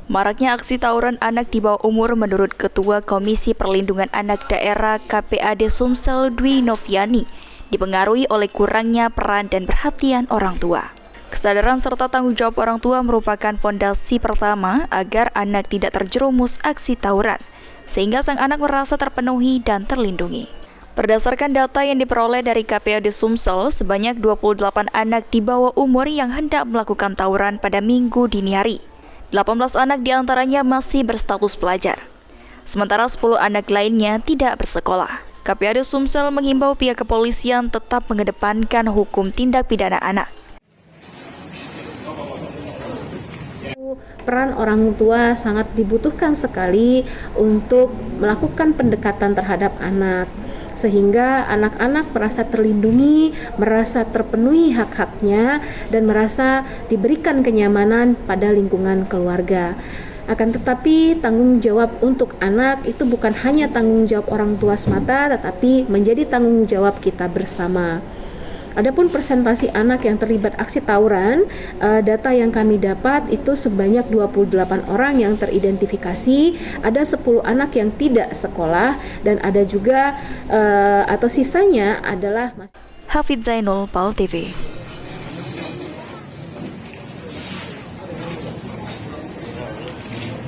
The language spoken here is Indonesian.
Maraknya aksi tawuran anak di bawah umur menurut Ketua Komisi Perlindungan Anak Daerah KPAD Sumsel Dwi Noviani dipengaruhi oleh kurangnya peran dan perhatian orang tua. Kesadaran serta tanggung jawab orang tua merupakan fondasi pertama agar anak tidak terjerumus aksi tawuran, sehingga sang anak merasa terpenuhi dan terlindungi. Berdasarkan data yang diperoleh dari KPAD Sumsel, sebanyak 28 anak di bawah umur yang hendak melakukan tawuran pada Minggu dini hari. 18 anak diantaranya masih berstatus pelajar, sementara 10 anak lainnya tidak bersekolah. KPAD Sumsel mengimbau pihak kepolisian tetap mengedepankan hukum tindak pidana anak. Peran orang tua sangat dibutuhkan sekali untuk melakukan pendekatan terhadap anak, sehingga anak-anak merasa terlindungi, merasa terpenuhi hak-haknya, dan merasa diberikan kenyamanan pada lingkungan keluarga. Akan tetapi tanggung jawab untuk anak itu bukan hanya tanggung jawab orang tua semata, tetapi menjadi tanggung jawab kita bersama. Adapun presentasi anak yang terlibat aksi tawuran, data yang kami dapat itu sebanyak 28 orang yang teridentifikasi, ada 10 anak yang tidak sekolah, dan ada juga atau sisanya adalah Hafid Zainul, PAL TV.